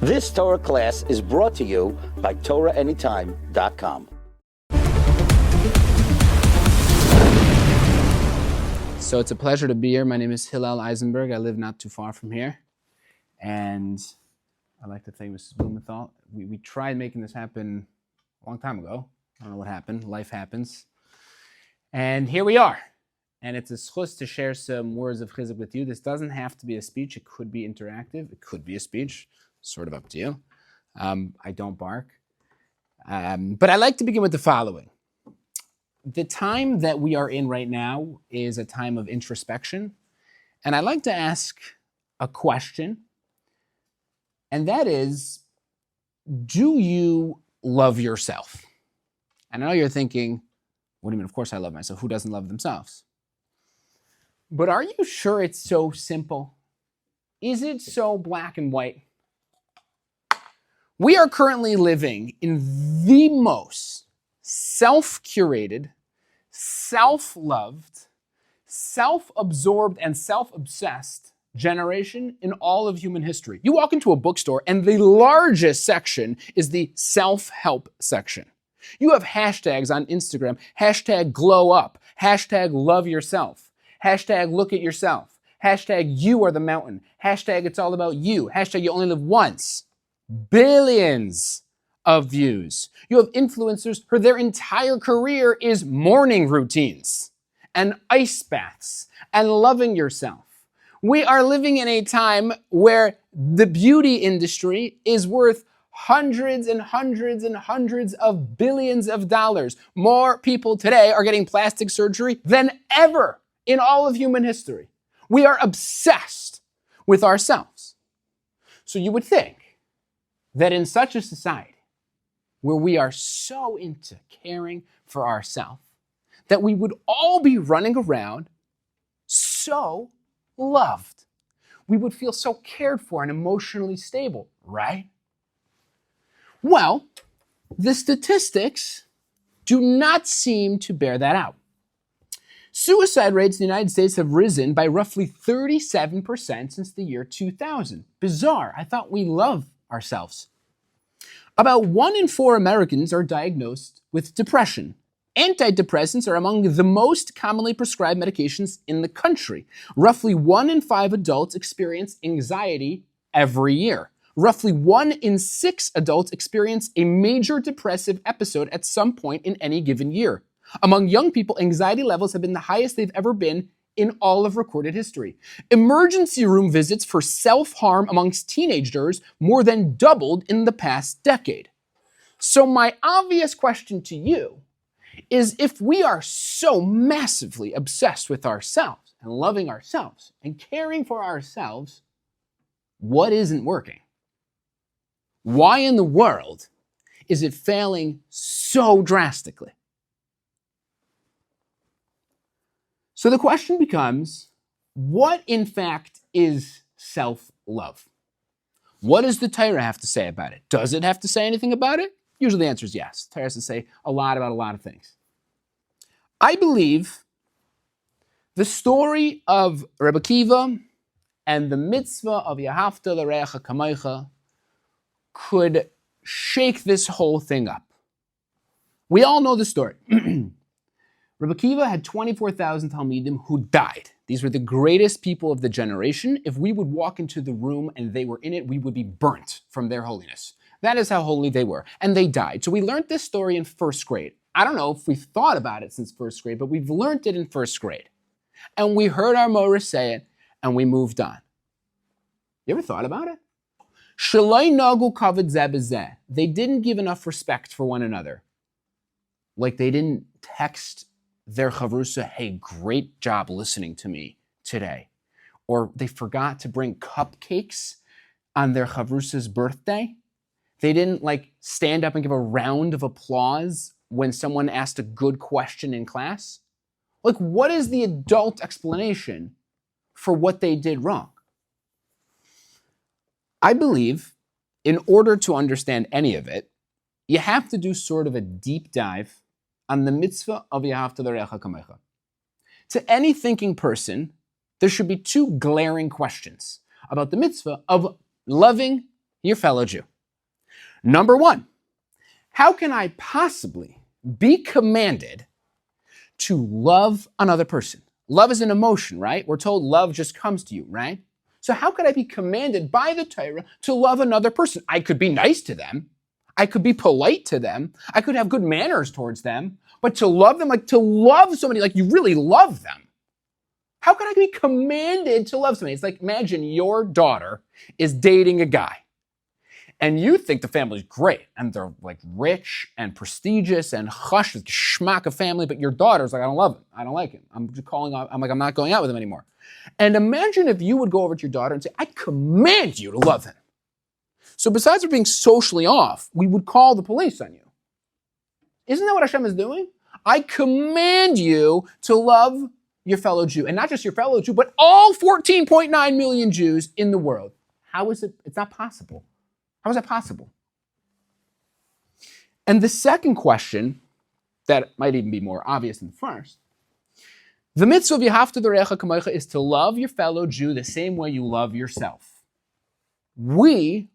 This Torah class is brought to you by TorahAnytime.com. So it's a pleasure to be here. My name is Hillel Eisenberg. I live not too far from here. And I'd like to thank Mrs. Blumenthal. We tried making this happen a long time ago. I don't know what happened. Life happens. And here we are. And it's a schus to share some words of chizuk with you. This doesn't have to be a speech. It could be interactive. It could be a speech. Sort of up to you. I don't bark. But I like to begin with the following. The time that we are in right now is a time of introspection. And I'd like to ask a question. And that is, do you love yourself? And I know you're thinking, what do you mean? Of course I love myself. Who doesn't love themselves? But are you sure it's so simple? Is it so black and white? We are currently living in the most self-curated, self-loved, self-absorbed, and self-obsessed generation in all of human history. You walk into a bookstore and the largest section is the self-help section. You have hashtags on Instagram, hashtag glow up, hashtag love yourself, hashtag look at yourself, hashtag you are the mountain, hashtag it's all about you, hashtag you only live once. Billions of views. You have influencers who their entire career is morning routines and ice baths and loving yourself. We are living in a time where the beauty industry is worth hundreds and hundreds and hundreds of billions of dollars. More people today are getting plastic surgery than ever in all of human history. We are obsessed with ourselves. So you would think that in such a society where we are so into caring for ourselves, that we would all be running around so loved. We would feel so cared for and emotionally stable, right? Well, the statistics do not seem to bear that out. Suicide rates in the United States have risen by roughly 37% since the year 2000. Bizarre. I thought we love ourselves. About 1 in 4 Americans are diagnosed with depression. Antidepressants are among the most commonly prescribed medications in the country. Roughly 1 in 5 adults experience anxiety every year. Roughly 1 in 6 adults experience a major depressive episode at some point in any given year. Among young people, anxiety levels have been the highest they've ever been in all of recorded history. Emergency room visits for self-harm amongst teenagers more than doubled in the past decade. So my obvious question to you is, if we are so massively obsessed with ourselves and loving ourselves and caring for ourselves, what isn't working? Why in the world is it failing so drastically? So the question becomes, what in fact is self-love? What does the Torah have to say about it? Does it have to say anything about it? Usually the answer is yes. The Torah has to say a lot about a lot of things. I believe the story of Rebbe Akiva and the mitzvah of Yahavta l'reacha kamocha could shake this whole thing up. We all know the story. Rebbe Akiva had 24,000 Talmidim who died. These were the greatest people of the generation. If we would walk into the room and they were in it, we would be burnt from their holiness. That is how holy they were. And they died. So we learned this story in first grade. I don't know if we've thought about it since first grade, but we've learned it in first grade. And we heard our Morah say it, and we moved on. You ever thought about it? Shaloi nagu kavod zeh b'zeh. They didn't give enough respect for one another. Like they didn't text their chavrusa, hey, great job listening to me today. Or they forgot to bring cupcakes on their chavrusa's birthday. They didn't stand up and give a round of applause when someone asked a good question in class. What is the adult explanation for what they did wrong? I believe in order to understand any of it, you have to do sort of a deep dive on the mitzvah of Yahavta l'reacha kamocha. To any thinking person, there should be two glaring questions about the mitzvah of loving your fellow Jew. Number one, how can I possibly be commanded to love another person? Love is an emotion, right? We're told love just comes to you, right? So how could I be commanded by the Torah to love another person? I could be nice to them. I could be polite to them. I could have good manners towards them. But to love them, like to love somebody like you really love them, how can I be commanded to love somebody? It's like, imagine your daughter is dating a guy. And you think the family's great, and they're like rich and prestigious and hush, schmack of family, but your daughter's like, I don't love him. I don't like him. I'm just calling out, I'm not going out with him anymore. And imagine if you would go over to your daughter and say, I command you to love him. So besides being socially off, we would call the police on you. Isn't that what Hashem is doing? I command you to love your fellow Jew, and not just your fellow Jew, but all 14.9 million Jews in the world. How is it? It's not possible. How is that possible? And the second question, that might even be more obvious than the first, the mitzvah of V'ahavta l'reacha kamocha is to love your fellow Jew the same way you love yourself. We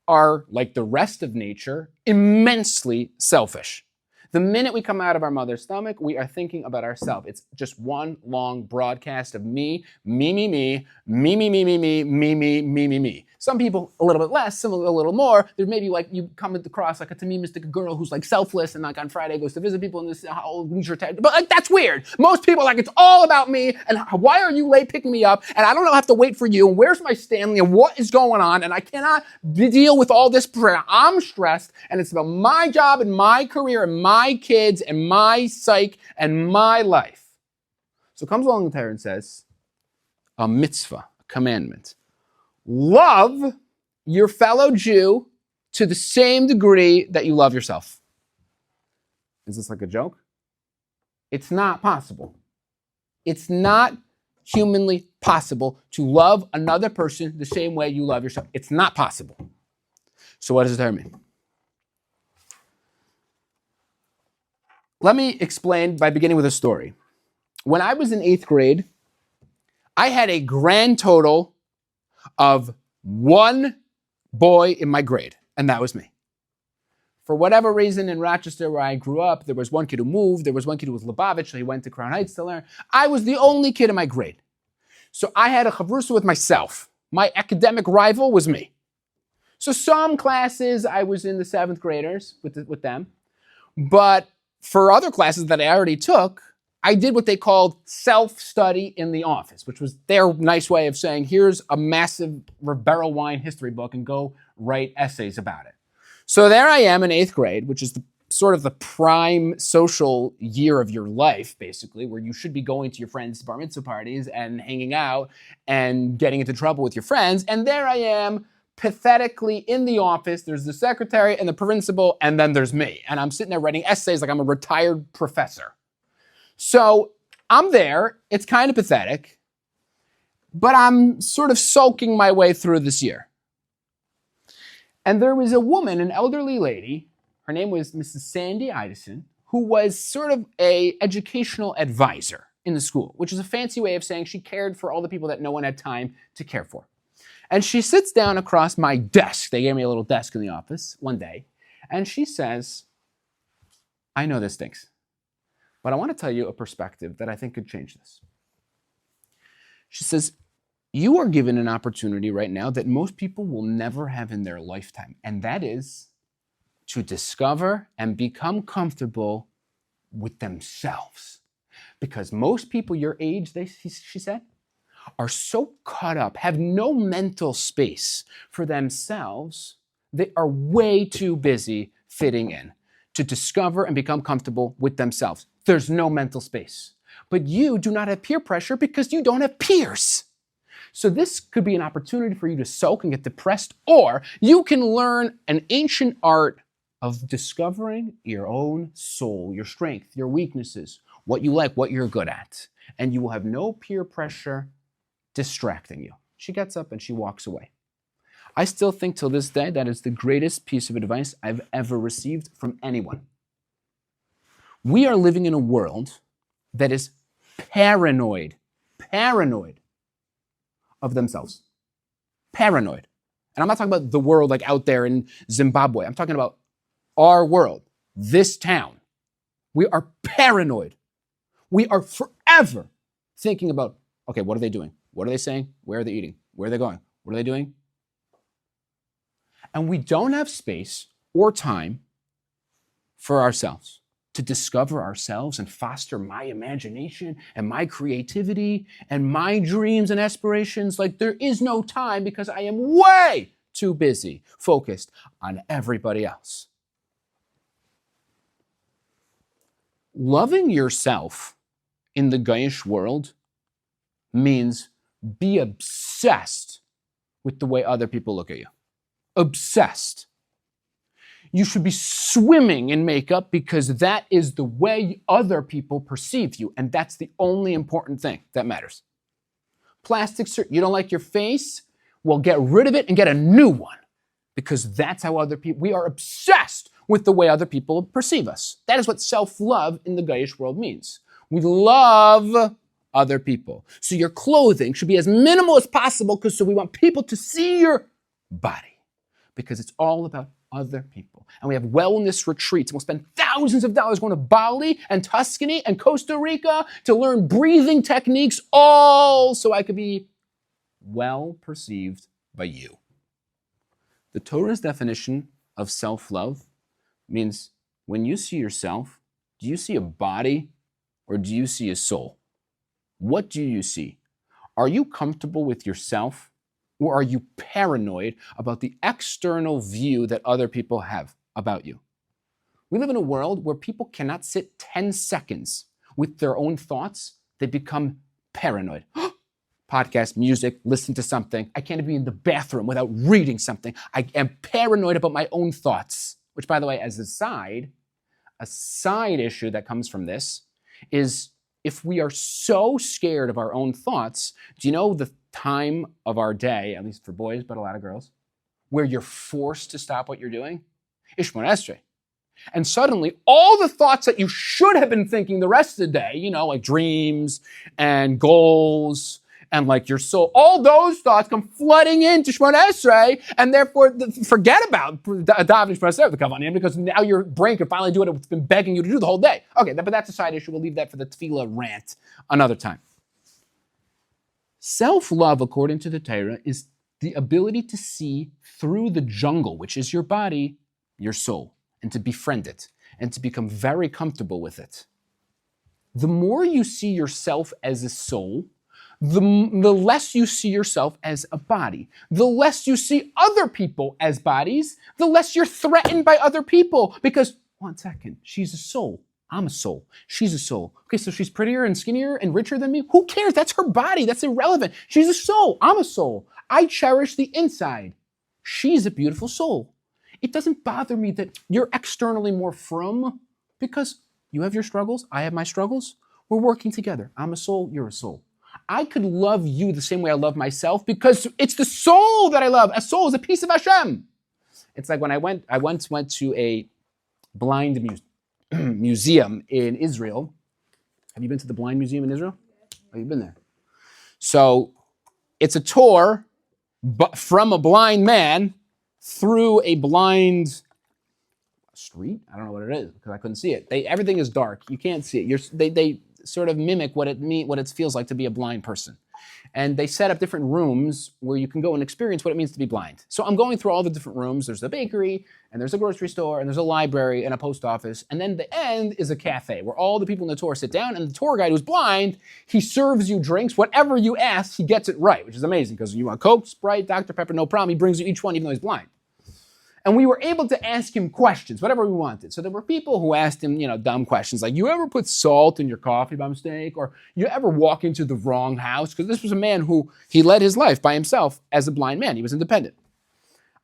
are, like the rest of nature, immensely selfish. The minute we come out of our mother's stomach, we are thinking about ourselves. It's just one long broadcast of me, me, me, me, me, me, me, me, me, me, me, me, me, me. Some people a little bit less, some a little more. There may be like you come across like a tamimistic girl who's like selfless and like on Friday goes to visit people in this leisure time. But like that's weird. Most people like it's all about me and why are you late picking me up? And I don't know, I have to wait for you. And where's my Stanley? And what is going on? And I cannot deal with all this prayer. I'm stressed and it's about my job and my career and my kids and my psyche and my life. So comes along the Torah and says, a mitzvah, a commandment. Love your fellow Jew to the same degree that you love yourself. Is this like a joke? It's not possible. It's not humanly possible to love another person the same way you love yourself. It's not possible. So what does it mean? Let me explain by beginning with a story. When I was in 8th grade, I had a grand total of one boy in my grade, and that was me. For whatever reason, in Rochester, where I grew up, there was one kid who moved, there was one kid who was Lubavitch, so he went to Crown Heights to learn. I was the only kid in my grade. So I had a chavrusa with myself. My academic rival was me. So some classes, I was in the 7th graders with them, but for other classes that I already took, I did what they called self-study in the office, which was their nice way of saying, here's a massive barrel wine history book and go write essays about it. So there I am in 8th grade, which is sort of the prime social year of your life, basically, where you should be going to your friends' bar mitzvah parties and hanging out and getting into trouble with your friends. And there I am, pathetically in the office. There's the secretary and the principal, and then there's me. And I'm sitting there writing essays like I'm a retired professor. So I'm there, it's kind of pathetic, but I'm sort of sulking my way through this year. And there was a woman, an elderly lady, her name was Mrs. Sandy Idison, who was sort of an educational advisor in the school, which is a fancy way of saying she cared for all the people that no one had time to care for. And she sits down across my desk, they gave me a little desk in the office one day, and she says, I know this stinks, but I want to tell you a perspective that I think could change this. She says, you are given an opportunity right now that most people will never have in their lifetime, and that is to discover and become comfortable with themselves. Because most people your age, she said, are so caught up, have no mental space for themselves. They are way too busy fitting in to discover and become comfortable with themselves. There's no mental space. But you do not have peer pressure because you don't have peers. So this could be an opportunity for you to sulk and get depressed, or you can learn an ancient art of discovering your own soul, your strength, your weaknesses, what you like, what you're good at. And you will have no peer pressure distracting you. She gets up and she walks away. I still think till this day that is the greatest piece of advice I've ever received from anyone. We are living in a world that is paranoid of themselves. Paranoid. And I'm not talking about the world like out there in Zimbabwe. I'm talking about our world, this town. We are paranoid. We are forever thinking about, okay, what are they doing? What are they saying? Where are they eating? Where are they going? What are they doing? And we don't have space or time for ourselves, to discover ourselves and foster my imagination and my creativity and my dreams and aspirations. Like there is no time because I am way too busy focused on everybody else. Loving yourself in the Goyish world means be obsessed with the way other people look at you. Obsessed. You should be swimming in makeup because that is the way other people perceive you, and that's the only important thing that matters. Plastic surgery, you don't like your face? Well, get rid of it and get a new one because that's how other people, we are obsessed with the way other people perceive us. That is what self-love in the Goyish world means. We love other people. So your clothing should be as minimal as possible because so we want people to see your body because it's all about other people. And we have wellness retreats, and we'll spend thousands of dollars going to Bali and Tuscany and Costa Rica to learn breathing techniques, all so I could be well perceived by you. The Torah's definition of self-love means when you see yourself, do you see a body or do you see a soul? What do you see? Are you comfortable with yourself? Or are you paranoid about the external view that other people have about you? We live in a world where people cannot sit 10 seconds with their own thoughts. They become paranoid. Podcast, music, listen to something. I can't be in the bathroom without reading something. I am paranoid about my own thoughts, which, by the way, as a side issue that comes from this is if we are so scared of our own thoughts, do you know the time of our day, at least for boys, but a lot of girls, where you're forced to stop what you're doing? Ishmon Esrei. And suddenly, all the thoughts that you should have been thinking the rest of the day, you know, like dreams and goals and like your soul, all those thoughts come flooding into Shemona Esrei, and therefore forget about davening Shemona Esrei with the Kavanim because now your brain can finally do what it's been begging you to do the whole day. Okay, but that's a side issue. We'll leave that for the tefillah rant another time. Self-love, according to the Torah, is the ability to see through the jungle, which is your body, your soul, and to befriend it, and to become very comfortable with it. The more you see yourself as a soul, the less you see yourself as a body. The less you see other people as bodies, the less you're threatened by other people. Because, one second, she's a soul. I'm a soul. She's a soul. Okay, so she's prettier and skinnier and richer than me? Who cares? That's her body. That's irrelevant. She's a soul. I'm a soul. I cherish the inside. She's a beautiful soul. It doesn't bother me that you're externally more frum because you have your struggles. I have my struggles. We're working together. I'm a soul. You're a soul. I could love you the same way I love myself because it's the soul that I love. A soul is a piece of Hashem. It's like when I once went to a blind museum in Israel. Have you been to the Blind Museum in Israel? Oh, you've been there. So it's a tour from a blind man through a blind street. I don't know what it is because I couldn't see it. Everything is dark. You can't see it. They sort of mimic what it feels like to be a blind person. And they set up different rooms where you can go and experience what it means to be blind. So I'm going through all the different rooms. There's a bakery, and there's a grocery store, and there's a library, and a post office. And then the end is a cafe where all the people in the tour sit down, and the tour guide who's blind, he serves you drinks. Whatever you ask, he gets it right, which is amazing because you want Coke, Sprite, Dr. Pepper, no problem. He brings you each one even though he's blind. And we were able to ask him questions, whatever we wanted. So there were people who asked him, dumb questions like, you ever put salt in your coffee by mistake? Or you ever walk into the wrong house? Because this was a man who, he led his life by himself as a blind man. He was independent.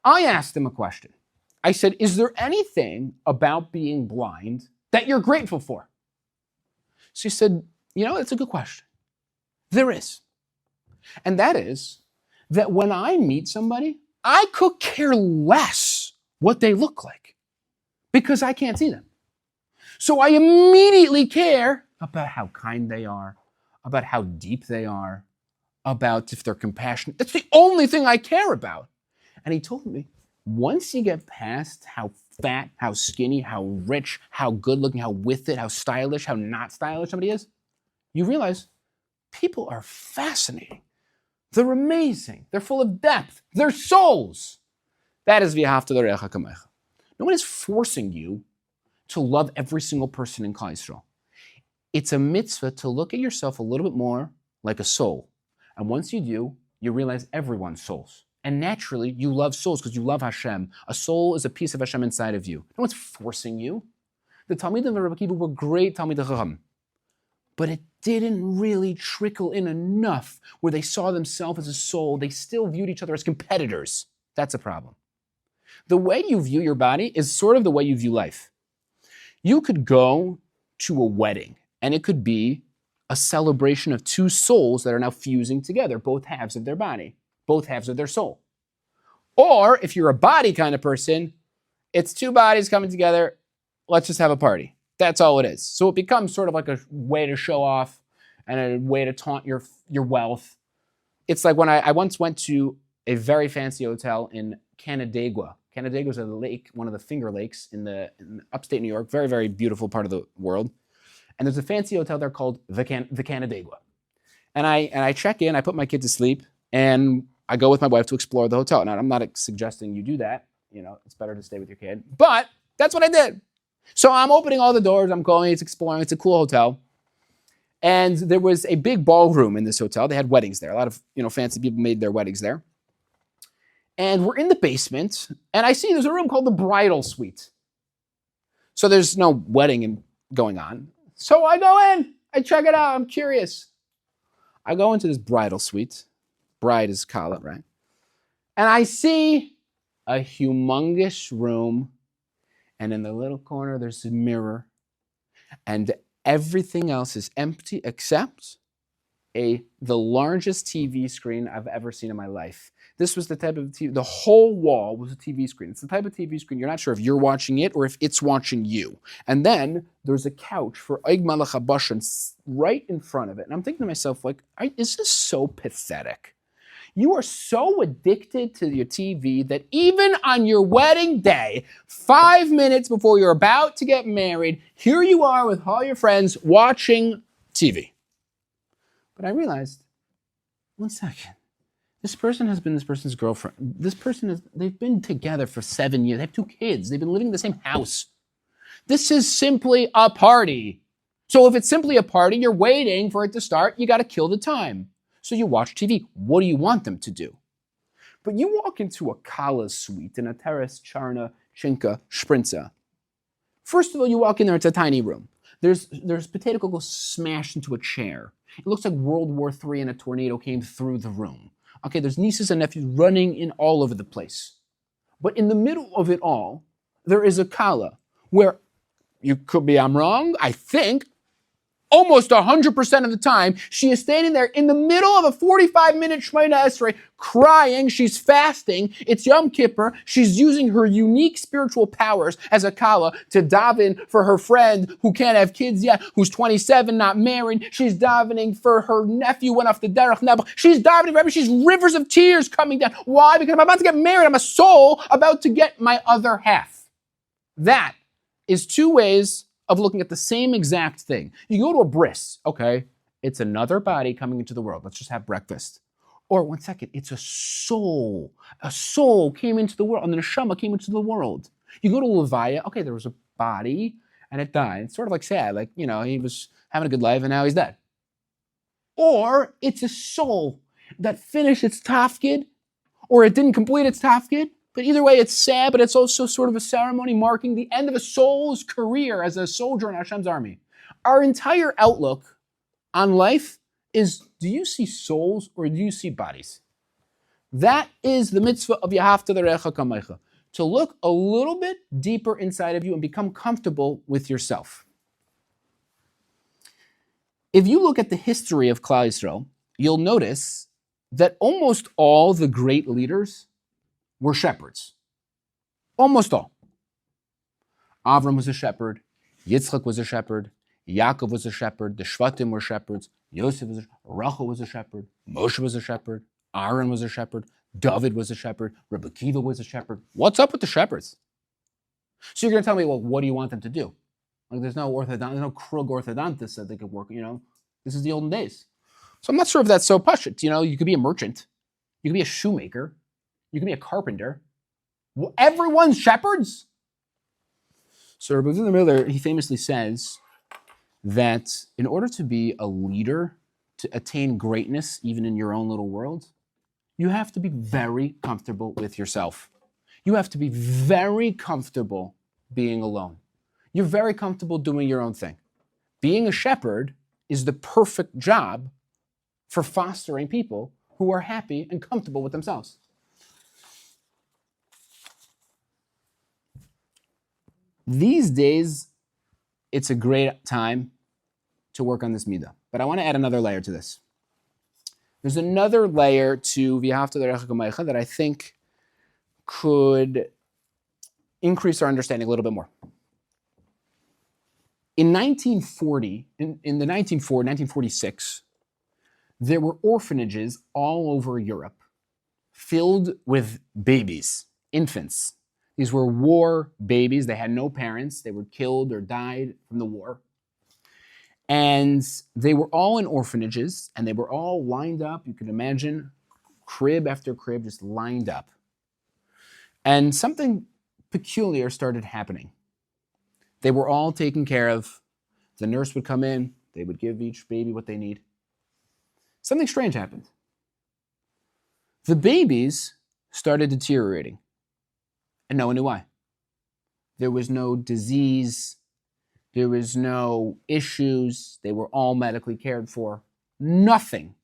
I asked him a question. I said, is there anything about being blind that you're grateful for? So he said, that's a good question. There is. And that is that when I meet somebody, I could care less what they look like because I can't see them. So I immediately care about how kind they are, about how deep they are, about if they're compassionate. That's the only thing I care about. And he told me, once you get past how fat, how skinny, how rich, how good looking, how with it, how stylish, how not stylish somebody is, you realize people are fascinating. They're amazing. They're full of depth. They're souls. That is v'ahavta l'reacha kamecha. No one is forcing you to love every single person in Klal Yisrael. It's a mitzvah to look at yourself a little bit more like a soul. And once you do, you realize everyone's souls. And naturally, you love souls because you love Hashem. A soul is a piece of Hashem inside of you. No one's forcing you. The Talmidim of Rabbi Akiva were great Talmidei Chacham. But it didn't really trickle in enough where they saw themselves as a soul. They still viewed each other as competitors. That's a problem. The way you view your body is sort of the way you view life. You could go to a wedding, and it could be a celebration of two souls that are now fusing together, both halves of their body, both halves of their soul. Or if you're a body kind of person, it's two bodies coming together, let's just have a party. That's all it is. So it becomes sort of like a way to show off and a way to taunt your wealth. It's like when I once went to a very fancy hotel in Canandaigua. Canandaigua is a lake, one of the Finger Lakes in upstate New York, very, very beautiful part of the world. And there's a fancy hotel there called the Canandaigua. And I check in, I put my kid to sleep, and I go with my wife to explore the hotel. Now, I'm not suggesting you do that. You know, it's better to stay with your kid. But that's what I did. So I'm opening all the doors, I'm going, it's exploring, it's a cool hotel. And there was a big ballroom in this hotel. They had weddings there. A lot of, fancy people made their weddings there. And we're in the basement, and I see there's a room called the bridal suite. So there's no wedding going on. So I go in, I check it out, I'm curious. I go into this bridal suite. Bride is kala, right? And I see a humongous room, and in the little corner, there's a mirror, and everything else is empty except the largest TV screen I've ever seen in my life. This was the type of TV, the whole wall was a TV screen. It's the type of TV screen you're not sure if you're watching it or if it's watching you. And then there's a couch for Eig Malach HaBashan right in front of it. And I'm thinking to myself, like, is this so pathetic? You are so addicted to your TV that even on your wedding day, 5 minutes before you're about to get married, here you are with all your friends watching TV. But I realized, 1 second, this person has been this person's girlfriend. They've been together for 7 years. They have 2 kids. They've been living in the same house. This is simply a party. So if it's simply a party, you're waiting for it to start, you got to kill the time. So you watch TV. What do you want them to do? But you walk into a Kala suite in a Teres, Charna, Shinka, Sprinza. First of all, you walk in there, it's a tiny room. There's potato cocoa smashed into a chair. It looks like World War III and a tornado came through the room. Okay, there's nieces and nephews running in all over the place. But in the middle of it all, there is a Kala where, I'm wrong, I think, almost 100% of the time, she is standing there in the middle of a 45-minute Shemona Esrei, crying. She's fasting. It's Yom Kippur. She's using her unique spiritual powers as a Kala to daven for her friend who can't have kids yet, who's 27, not married. She's davening for her nephew, went off the Derech Nebuch. She's davening for everything. She's rivers of tears coming down. Why? Because I'm about to get married. I'm a soul about to get my other half. That is 2 ways of looking at the same exact thing. You go to a bris, okay, it's another body coming into the world. Let's just have breakfast. Or 1 second, it's a soul. A soul came into the world, and the neshama came into the world. You go to Levaya, okay, there was a body, and it died. It's sort of like sad, like, he was having a good life, and now he's dead. Or it's a soul that finished its tafkid, or it didn't complete its tafkid. But either way, it's sad, but it's also sort of a ceremony marking the end of a soul's career as a soldier in Hashem's army. Our entire outlook on life is, do you see souls or do you see bodies? That is the mitzvah of V'ahavta l'reacha kamecha, to look a little bit deeper inside of you and become comfortable with yourself. If you look at the history of Klal Yisrael, you'll notice that almost all the great leaders were shepherds. Almost all. Avram was a shepherd. Yitzchak was a shepherd. Yaakov was a shepherd. The Shvatim were shepherds. Yosef was a shepherd. Rachel was a shepherd. Moshe was a shepherd. Aaron was a shepherd. David was a shepherd. Rabbi Akiva was a shepherd. What's up with the shepherds? So you're going to tell me, well, what do you want them to do? Like there's no krug orthodontist that they could work, This is the olden days. So I'm not sure if that's so pashut. You could be a merchant. You could be a shoemaker. You could be a carpenter. Well, everyone's shepherds? So Rabbi Miller, he famously says that in order to be a leader, to attain greatness, even in your own little world, you have to be very comfortable with yourself. You have to be very comfortable being alone. You're very comfortable doing your own thing. Being a shepherd is the perfect job for fostering people who are happy and comfortable with themselves. These days, it's a great time to work on this midah. But I want to add another layer to this. There's another layer to V'ahavta l'reacha kamocha that I think could increase our understanding a little bit more. In 1940, in the 1946, there were orphanages all over Europe filled with babies, infants. These were war babies. They had no parents. They were killed or died from the war. And they were all in orphanages, and they were all lined up. You can imagine crib after crib just lined up. And something peculiar started happening. They were all taken care of. The nurse would come in. They would give each baby what they need. Something strange happened. The babies started deteriorating, and no one knew why. There was no disease. There was no issues. They were all medically cared for. Nothing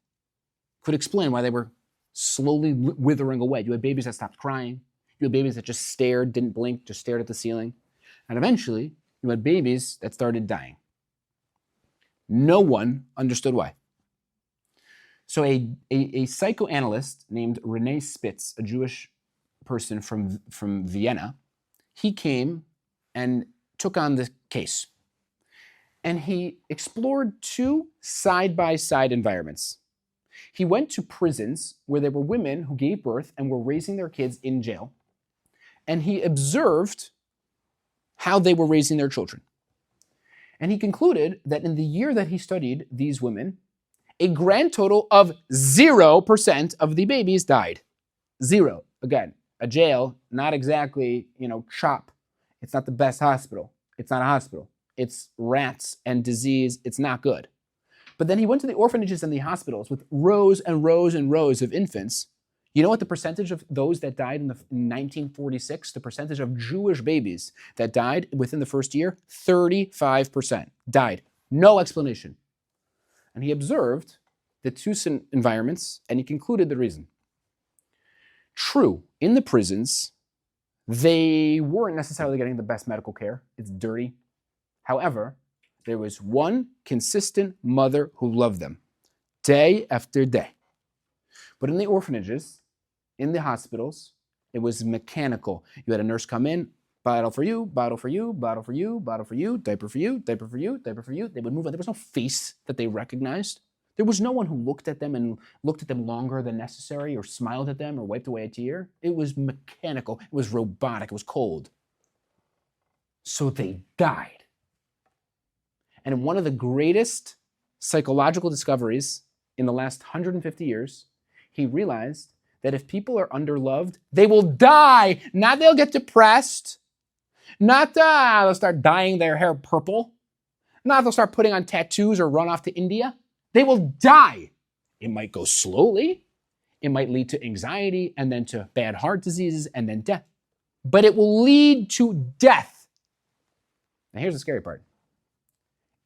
could explain why they were slowly withering away. You had babies that stopped crying. You had babies that just stared, didn't blink, just stared at the ceiling. And eventually, you had babies that started dying. No one understood why. So a psychoanalyst named René Spitz, a Jewish person from Vienna, he came and took on the case. And he explored two side-by-side environments. He went to prisons where there were women who gave birth and were raising their kids in jail. And he observed how they were raising their children. And he concluded that in the year that he studied these women, a grand total of 0% of the babies died. Zero. Again, a jail, not exactly, CHOP. It's not the best hospital. It's not a hospital. It's rats and disease. It's not good. But then he went to the orphanages and the hospitals with rows and rows and rows of infants. You know what the percentage of those that died in 1946, the percentage of Jewish babies that died within the first year? 35% died. No explanation. And he observed the two environments, and he concluded the reason. True, in the prisons, they weren't necessarily getting the best medical care. It's dirty. However, there was one consistent mother who loved them, day after day. But in the orphanages, in the hospitals, it was mechanical. You had a nurse come in, bottle for you, bottle for you, bottle for you, bottle for you, diaper for you, diaper for you, diaper for you. They would move on. There was no face that they recognized. There was no one who looked at them and looked at them longer than necessary or smiled at them or wiped away a tear. It was mechanical. It was robotic. It was cold. So they died. And one of the greatest psychological discoveries in the last 150 years, he realized that if people are underloved, they will die. Not they'll get depressed. Not they'll start dyeing their hair purple. Not they'll start putting on tattoos or run off to India. They will die. It might go slowly. It might lead to anxiety and then to bad heart diseases and then death. But it will lead to death. Now here's the scary part.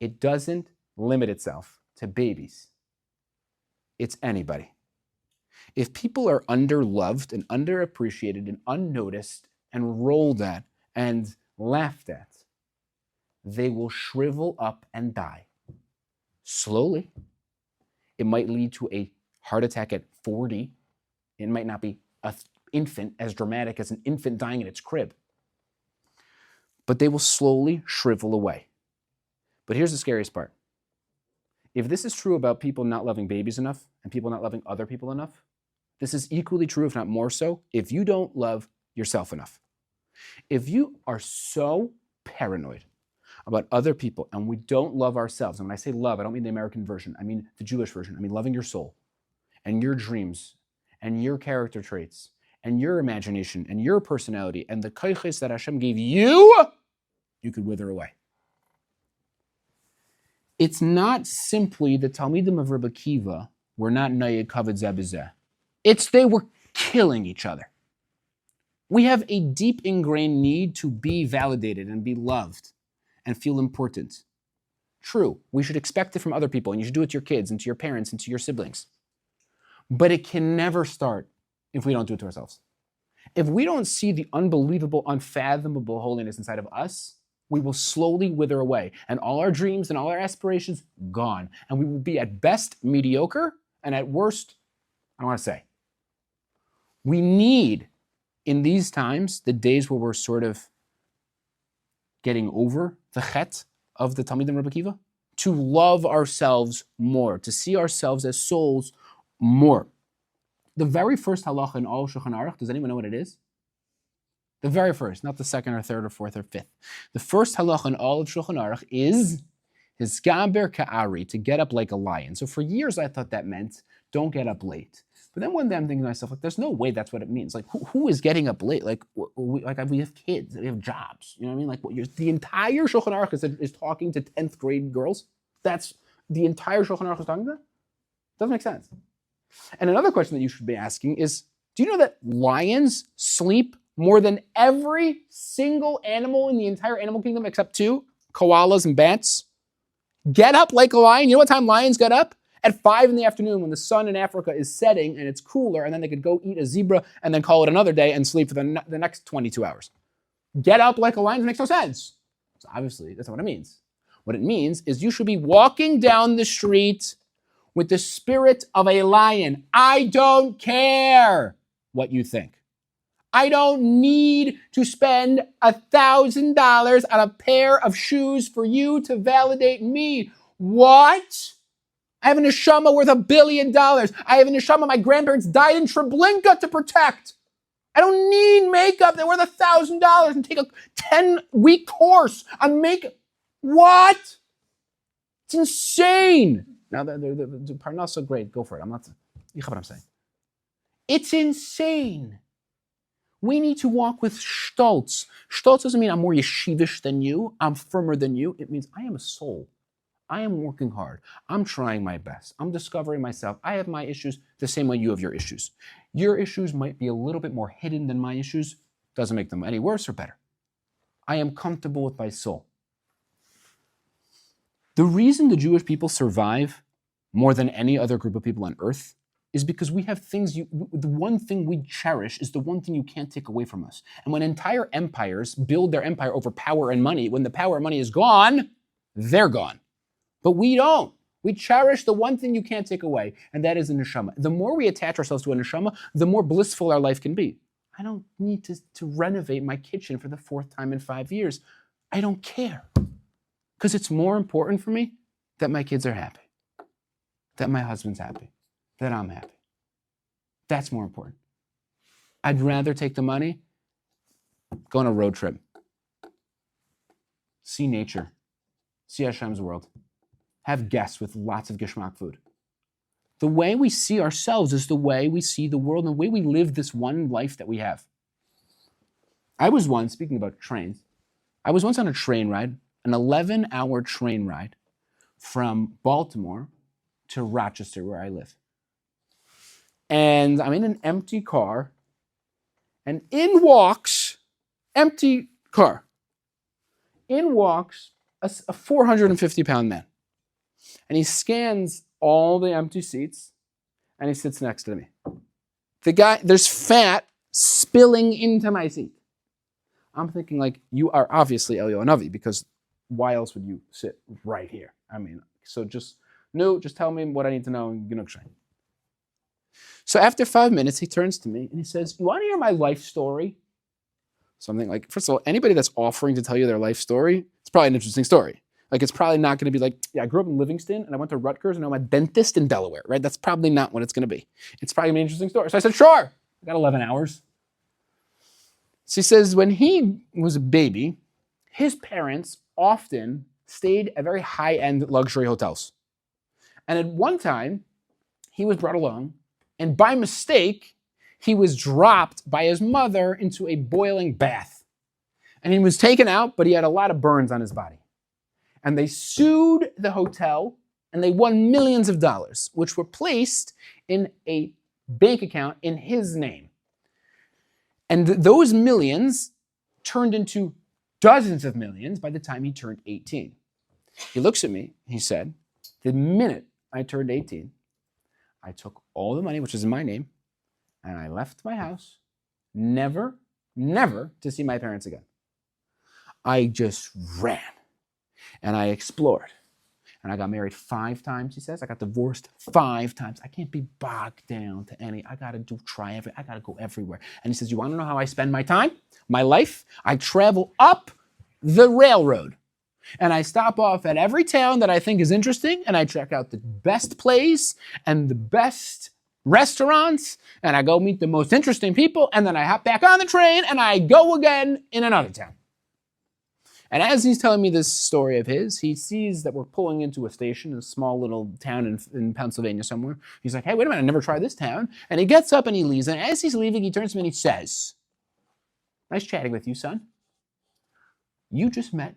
It doesn't limit itself to babies. It's anybody. If people are underloved and underappreciated and unnoticed and rolled at and laughed at, they will shrivel up and die. Slowly. It might lead to a heart attack at 40. It might not be an infant as dramatic as an infant dying in its crib. But they will slowly shrivel away. But here's the scariest part. If this is true about people not loving babies enough and people not loving other people enough, This is equally true, if not more so, if you don't love yourself enough. If you are so paranoid about other people and we don't love ourselves, and when I say love, I don't mean the American version, I mean the Jewish version. I mean loving your soul and your dreams and your character traits and your imagination and your personality and the koiches that Hashem gave you, you could wither away. It's not simply the Talmidim of Rebbe Akiva were not nayed kavod zeh b'zeh. It's they were killing each other. We have a deep ingrained need to be validated and be loved and feel important. True, we should expect it from other people, and you should do it to your kids and to your parents and to your siblings. But it can never start if we don't do it to ourselves. If we don't see the unbelievable, unfathomable holiness inside of us, we will slowly wither away, and all our dreams and all our aspirations gone. And we will be at best mediocre, and at worst, I don't want to say. We need, in these times, the days where we're sort of getting over the chet of the Talmidim Rebbe Akiva, to love ourselves more, to see ourselves as souls more. The very first halacha in all Shulchan Aruch, does anyone know what it is? The very first, not the second or third or fourth or fifth. The first halacha in all of Shulchan Aruch is hisgaber ka'ari, to get up like a lion. So for years I thought that meant don't get up late. But then one day I'm thinking to myself, like, there's no way that's what it means. Like, who is getting up late? Like, we have kids, we have jobs. You know what I mean? Like, the entire Shulchan Aruch is talking to 10th grade girls. That's the entire Shulchan Aruch is talking to? Doesn't make sense. And another question that you should be asking is, do you know that lions sleep more than every single animal in the entire animal kingdom except two, koalas and bats? Get up like a lion. You know what time lions get up? At 5 p.m. when the sun in Africa is setting and it's cooler, and then they could go eat a zebra and then call it another day and sleep for the next 22 hours. Get up like a lion makes no sense. So obviously, that's not what it means. What it means is you should be walking down the street with the spirit of a lion. I don't care what you think. I don't need to spend $1,000 on a pair of shoes for you to validate me. What? I have a neshama worth $1 billion. I have a neshama my grandparents died in Treblinka to protect. I don't need makeup that worth $1,000 and take a 10-week course on makeup. What? It's insane. Now, the Parnasa, great, go for it. You know what I'm saying. It's insane. We need to walk with stolz. Stolz doesn't mean I'm more yeshivish than you. I'm firmer than you. It means I am a soul. I am working hard. I'm trying my best. I'm discovering myself. I have my issues the same way you have your issues. Your issues might be a little bit more hidden than my issues. Doesn't make them any worse or better. I am comfortable with my soul. The reason the Jewish people survive more than any other group of people on earth is because we have things, the one thing we cherish is the one thing you can't take away from us. And when entire empires build their empire over power and money, when the power and money is gone, they're gone. But we don't. We cherish the one thing you can't take away, and that is a neshama. The more we attach ourselves to a neshama, the more blissful our life can be. I don't need to renovate my kitchen for the 4th time in 5 years. I don't care. Because it's more important for me that my kids are happy, that my husband's happy, that I'm happy. That's more important. I'd rather take the money, go on a road trip, see nature, see Hashem's world, have guests with lots of geschmack food. The way we see ourselves is the way we see the world and the way we live this one life that we have. I was once, speaking about trains, I was once on a train ride, an 11-hour train ride from Baltimore to Rochester, where I live. And I'm in an empty car, and in walks, empty car, in walks a 450-pound man. And he scans all the empty seats, and he sits next to me. The guy, there's fat spilling into my seat. I'm thinking, like, you are obviously Elio Navi, because why else would you sit right here? I mean, so just tell me what I need to know. So after 5 minutes, he turns to me and he says, you want to hear my life story? Something like, first of all, anybody that's offering to tell you their life story, it's probably an interesting story. Like, it's probably not going to be like, yeah, I grew up in Livingston and I went to Rutgers and I'm a dentist in Delaware, right? That's probably not what it's going to be. It's probably going to be an interesting story. So I said, sure. I got 11 hours. She says when he was a baby, his parents often stayed at very high-end luxury hotels. And at one time, he was brought along, and by mistake, he was dropped by his mother into a boiling bath. And he was taken out, but he had a lot of burns on his body. And they sued the hotel, and they won millions of dollars, which were placed in a bank account in his name. And those millions turned into dozens of millions by the time he turned 18. He looks at me, he said, the minute I turned 18, I took all the money, which is in my name, and I left my house, never to see my parents again. I just ran, and I explored. And I got married 5 times, he says. I got divorced 5 times. I can't be bogged down to any. I got to I got to go everywhere. And he says, you want to know how I spend my time, my life? I travel up the railroad. And I stop off at every town that I think is interesting, and I check out the best plays and the best restaurants, and I go meet the most interesting people, and then I hop back on the train, and I go again in another town. And as he's telling me this story of his, he sees that we're pulling into a station, a small little town in Pennsylvania somewhere. He's like, hey, wait a minute, I never tried this town. And he gets up and he leaves, and as he's leaving, he turns to me and he says, nice chatting with you, son. You just met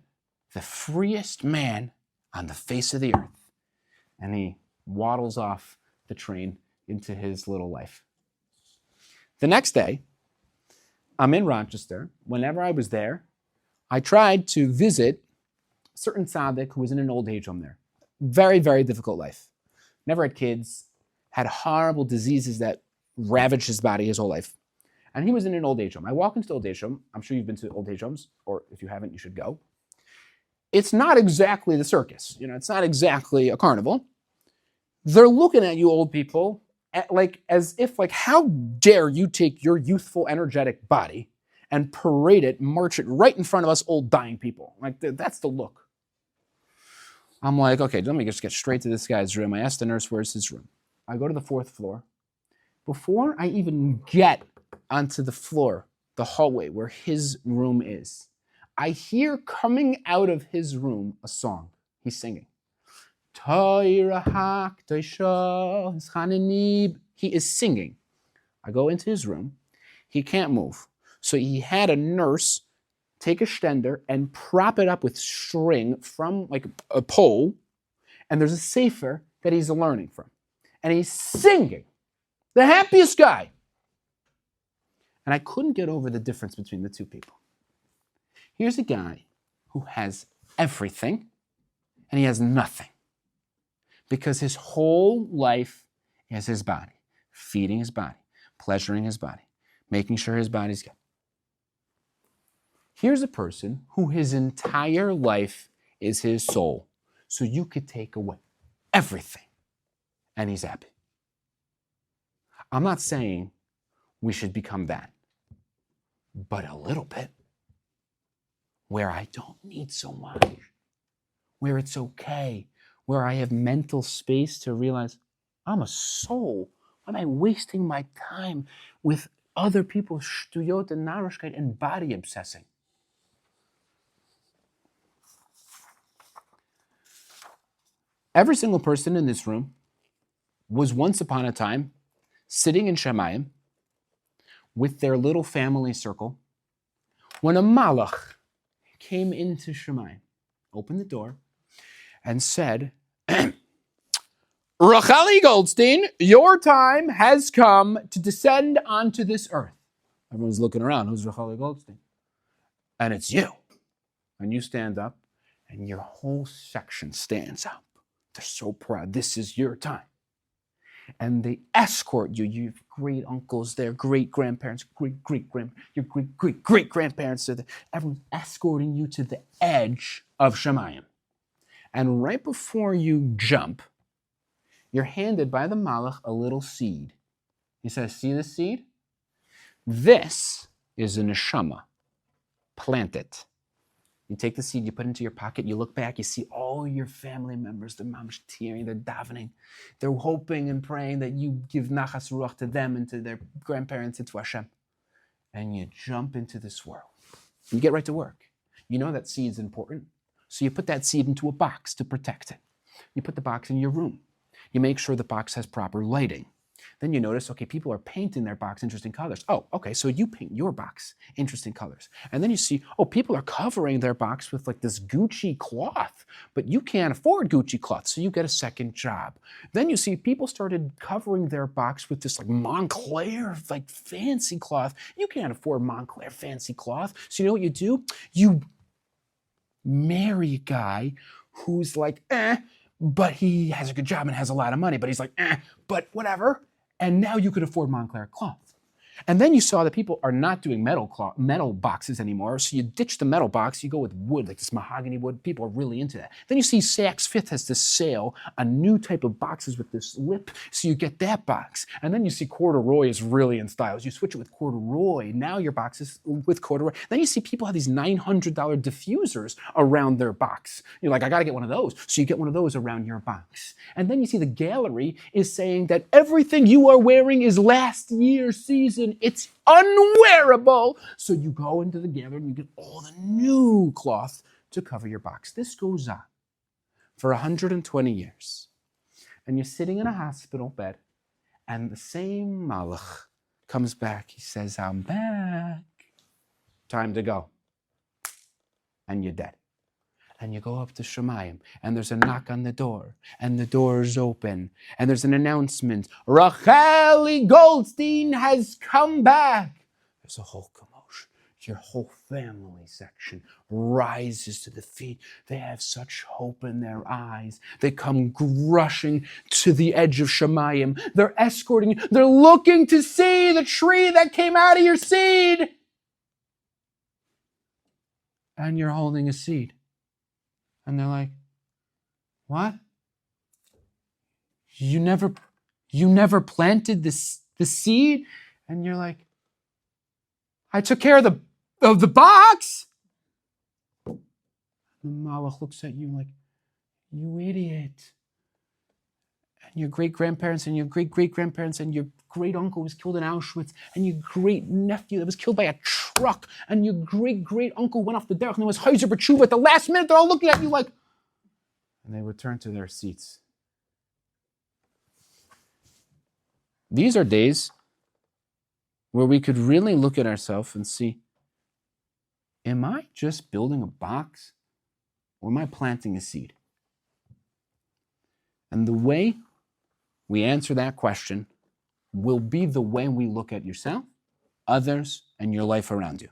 the freest man on the face of the earth. And he waddles off the train into his little life. The next day, I'm in Rochester. Whenever I was there, I tried to visit a certain tzaddik who was in an old age home there. Very, very difficult life. Never had kids, had horrible diseases that ravaged his body his whole life. And he was in an old age home. I walk into the old age home. I'm sure you've been to old age homes, or if you haven't, you should go. It's not exactly the circus. It's not exactly a carnival. They're looking at you old people as if, how dare you take your youthful, energetic body and parade it, march it right in front of us old dying people. That's the look. I'm like, okay, let me just get straight to this guy's room. I asked the nurse, where's his room? I go to the 4th floor. Before I even get onto the floor, the hallway where his room is, I hear coming out of his room a song. He's singing. He is singing. I go into his room. He can't move. So he had a nurse take a stender and prop it up with string from a pole. And there's a sefer that he's learning from. And he's singing. The happiest guy. And I couldn't get over the difference between the two people. Here's a guy who has everything and he has nothing. Because his whole life is his body. Feeding his body. Pleasuring his body. Making sure his body's good. Here's a person who his entire life is his soul. So you could take away everything and he's happy. I'm not saying we should become that, but a little bit. Where I don't need so much. Where it's okay. Where I have mental space to realize I'm a soul. Why am I wasting my time with other people's shtuyot and narishkeit and body obsessing? Every single person in this room was once upon a time sitting in Shemayim with their little family circle when a malach came into Shemayim, opened the door, and said, Racheli Goldstein, your time has come to descend onto this earth. Everyone's looking around. Who's Racheli Goldstein? And it's you. And you stand up, and your whole section stands up. They're so proud. This is your time. And they escort you. You have great uncles there, great grandparents, your great grandparents are there. Everyone's escorting you to the edge of Shemayim. And right before you jump, you're handed by the malach a little seed. He says, see this seed? This is a neshama. Plant it. You take the seed, you put it into your pocket, you look back, you see all your family members, they're mamash tearing, they're davening. They're hoping and praying that you give nachas ruach to them and to their grandparents and to Hashem. And you jump into this world. You get right to work. You know that seed's important, so you put that seed into a box to protect it. You put the box in your room. You make sure the box has proper lighting. Then you notice, okay, people are painting their box interesting colors. Oh, okay, so you paint your box interesting colors. And then you see, oh, people are covering their box with like this Gucci cloth, but you can't afford Gucci cloth, so you get a second job. Then you see people started covering their box with this like Montclair, like fancy cloth. You can't afford Montclair fancy cloth. So you know what you do? You marry a guy who's like, but he has a good job and has a lot of money, but he's like, but whatever. And now you could afford Montclair cloth. And then you saw that people are not doing metal boxes anymore, so you ditch the metal box, you go with wood, like this mahogany wood. People are really into that. Then you see Saks Fifth has this sale, a new type of boxes with this lip, so you get that box. And then you see corduroy is really in style. You switch it with corduroy, now your box is with corduroy. Then you see people have these $900 diffusers around their box. You're like, I gotta get one of those. So you get one of those around your box. And then you see the gallery is saying that everything you are wearing is last year's season. It's unwearable. So you go into the gallery and you get all the new cloth to cover your box. This goes on for 120 years. And you're sitting in a hospital bed and the same malach comes back. He says, I'm back. Time to go. And you're dead. And you go up to Shemayim, and there's a knock on the door, and the door is open, and there's an announcement. Racheli Goldstein has come back. There's a whole commotion. Your whole family section rises to the feet. They have such hope in their eyes. They come rushing to the edge of Shemayim. They're escorting you. They're looking to see the tree that came out of your seed. And you're holding a seed. And they're like, what? You never planted the seed? And you're like, I took care of the box. The malach looks at you like, you idiot. And your great-grandparents and your great-great-grandparents and your great-uncle was killed in Auschwitz, and your great-nephew that was killed by a truck, and your great-great-uncle went off the derech and it was Heiser B'tshuva. At the last minute, they're all looking at you like, and they return to their seats. These are days where we could really look at ourselves and see, am I just building a box or am I planting a seed? And the way we answer that question will be the way we look at yourself, others, and your life around you.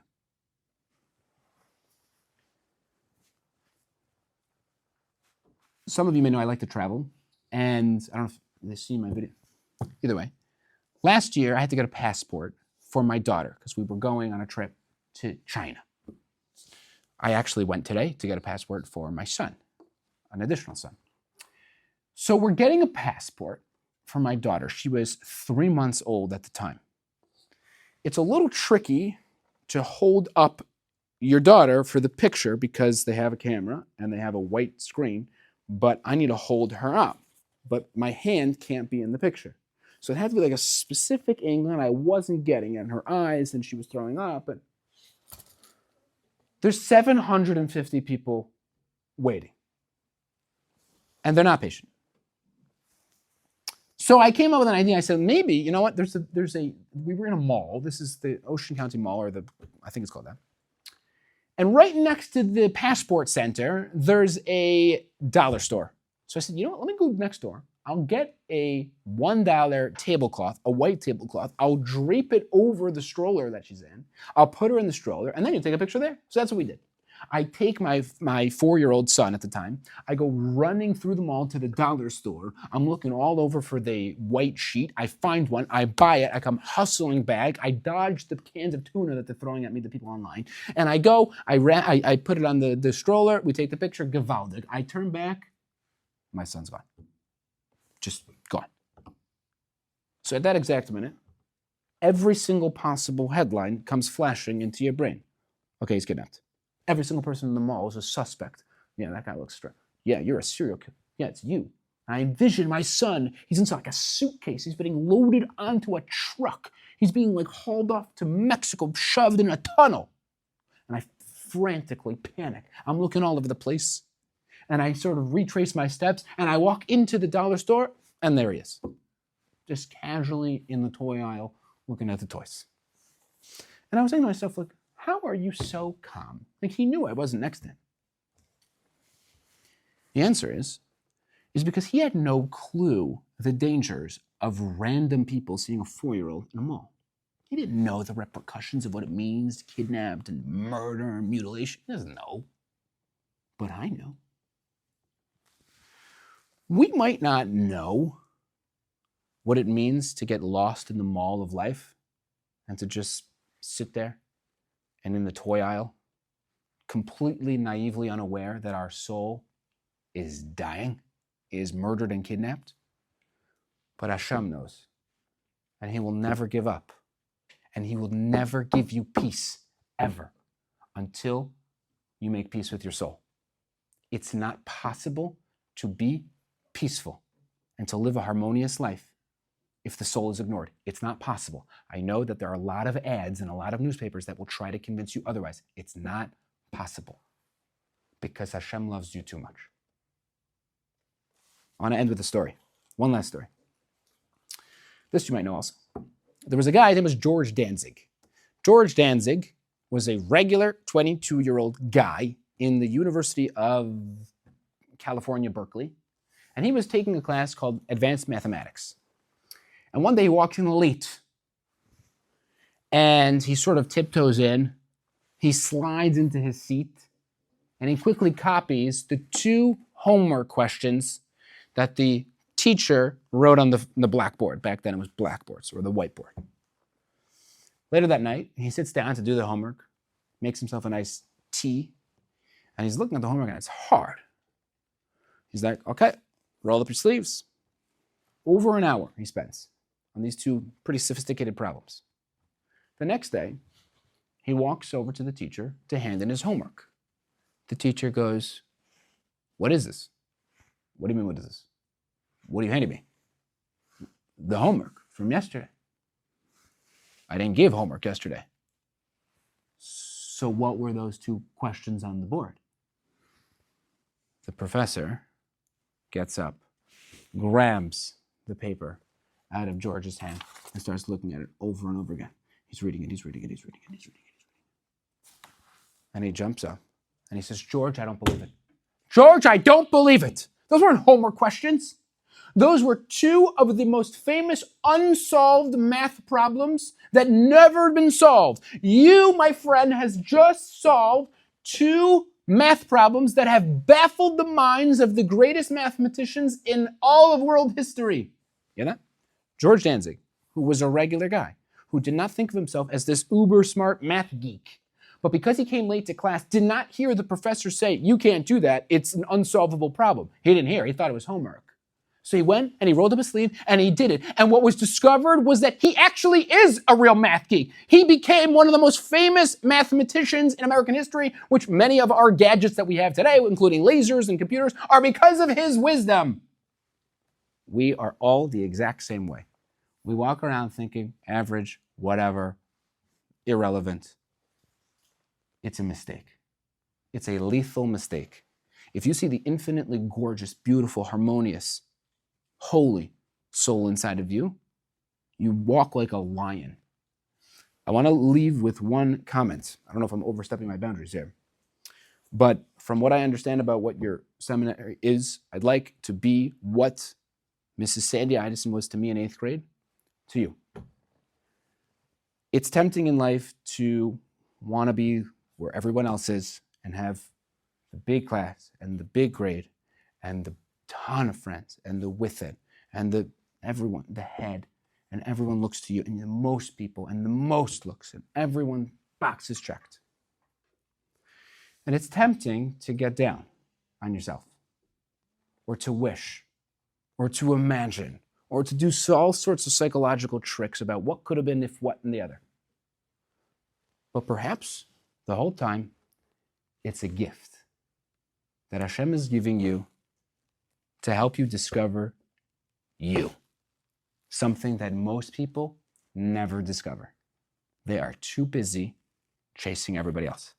Some of you may know I like to travel, and I don't know if they've seen my video. Either way, last year I had to get a passport for my daughter because we were going on a trip to China. I actually went today to get a passport for my son, an additional son. So we're getting a passport for my daughter. She was 3 months old at the time. It's a little tricky to hold up your daughter for the picture because they have a camera and they have a white screen, but I need to hold her up. But my hand can't be in the picture. So it had to be like a specific angle and I wasn't getting in her eyes and she was throwing up. But there's 750 people waiting. And they're not patient. So I came up with an idea. I said, maybe, you know what, we were in a mall. This is the Ocean County Mall, or I think it's called that. And right next to the passport center, there's a dollar store. So I said, you know what, let me go next door. I'll get a $1 tablecloth, a white tablecloth. I'll drape it over the stroller that she's in. I'll put her in the stroller, and then you take a picture there. So that's what we did. I take my 4-year-old son at the time. I go running through the mall to the dollar store. I'm looking all over for the white sheet. I find one. I buy it. I come hustling back. I dodge the cans of tuna that they're throwing at me, the people online. And I go. I put it on the stroller. We take the picture. Gewaldig. I turn back. My son's gone. Just gone. So at that exact minute, every single possible headline comes flashing into your brain. Okay, he's kidnapped. Every single person in the mall is a suspect. Yeah, that guy looks strange. Yeah, you're a serial killer. Yeah, it's you. I envision my son. He's inside like a suitcase. He's being loaded onto a truck. He's being like hauled off to Mexico, shoved in a tunnel. And I frantically panic. I'm looking all over the place. And I sort of retrace my steps. And I walk into the dollar store. And there he is. Just casually in the toy aisle, looking at the toys. And I was saying to myself, like, how are you so calm? Like, he knew I wasn't next to him. The answer is because he had no clue the dangers of random people seeing a 4-year-old in a mall. He didn't know the repercussions of what it means to kidnap and murder and mutilation. He doesn't know. But I know. We might not know what it means to get lost in the mall of life and to just sit there and in the toy aisle, completely naively unaware that our soul is dying, is murdered and kidnapped. But Hashem knows, and he will never give up, and he will never give you peace, ever, until you make peace with your soul. It's not possible to be peaceful and to live a harmonious life if the soul is ignored. It's not possible. I know that there are a lot of ads and a lot of newspapers that will try to convince you otherwise. It's not possible because Hashem loves you too much. I want to end with a story. One last story. This you might know also. There was a guy, his name was George Danzig. George Danzig was a regular 22-year-old guy in the University of California, Berkeley, and he was taking a class called Advanced Mathematics. And one day he walks in late, and he sort of tiptoes in, he slides into his seat, and he quickly copies the 2 homework questions that the teacher wrote on the blackboard. Back then it was blackboards, or the whiteboard. Later that night, he sits down to do the homework, makes himself a nice tea, and he's looking at the homework and it's hard. He's like, okay, roll up your sleeves. Over an hour he spends on these 2 pretty sophisticated problems. The next day, he walks over to the teacher to hand in his homework. The teacher goes, what is this? What do you mean, what is this? What are you handing me? The homework from yesterday. I didn't give homework yesterday. So what were those 2 questions on the board? The professor gets up, grabs the paper out of George's hand and starts looking at it over and over again. He's reading it, he's reading it, he's reading it, he's reading it, he's reading it. And he jumps up and he says, George, I don't believe it. George, I don't believe it. Those weren't homework questions. Those were 2 of the most famous unsolved math problems that never been solved. You, my friend, has just solved 2 math problems that have baffled the minds of the greatest mathematicians in all of world history. You know that? George Danzig, who was a regular guy, who did not think of himself as this uber smart math geek, but because he came late to class, did not hear the professor say, you can't do that, it's an unsolvable problem. He didn't hear, he thought it was homework. So he went and he rolled up his sleeve and he did it. And what was discovered was that he actually is a real math geek. He became one of the most famous mathematicians in American history, which many of our gadgets that we have today, including lasers and computers, are because of his wisdom. We are all the exact same way. We walk around thinking average, whatever, irrelevant. It's a mistake. It's a lethal mistake. If you see the infinitely gorgeous, beautiful, harmonious, holy soul inside of you, you walk like a lion. I want to leave with one comment. I don't know if I'm overstepping my boundaries here, but from what I understand about what your seminary is, I'd like to be what Mrs. Sandy Idison was to me in 8th grade, to you. It's tempting in life to want to be where everyone else is and have the big class and the big grade and the ton of friends and the with it and the everyone, the head, and everyone looks to you and the most people and the most looks and everyone box is checked. And it's tempting to get down on yourself or to wish or to imagine or to do all sorts of psychological tricks about what could have been if, what, and the other. But perhaps the whole time It's a gift that Hashem is giving you to help you discover you. Something that most people never discover. They are too busy chasing everybody else.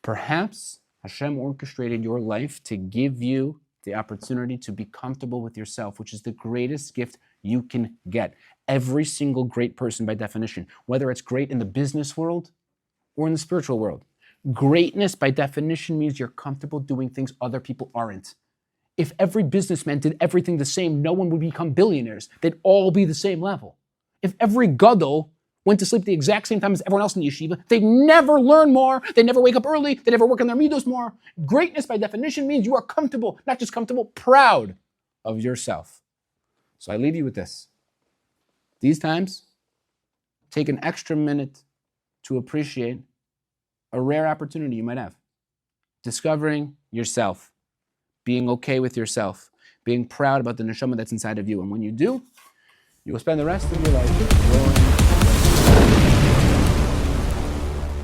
Perhaps Hashem orchestrated your life to give you the opportunity to be comfortable with yourself, which is the greatest gift you can get. Every single great person, by definition, whether it's great in the business world or in the spiritual world, greatness by definition means you're comfortable doing things other people aren't. If every businessman did everything the same, no one would become billionaires. They'd all be the same level. If every gadol went to sleep at the exact same time as everyone else in the yeshiva, they'd never learn more, they'd never wake up early, they'd never work on their midos more. Greatness by definition means you are comfortable, not just comfortable, proud of yourself. So I leave you with this. These times, take an extra minute to appreciate a rare opportunity you might have. Discovering yourself, being okay with yourself, being proud about the neshama that's inside of you. And when you do, you will spend the rest of your life growing.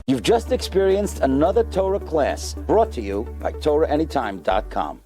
You've just experienced another Torah class brought to you by TorahAnytime.com.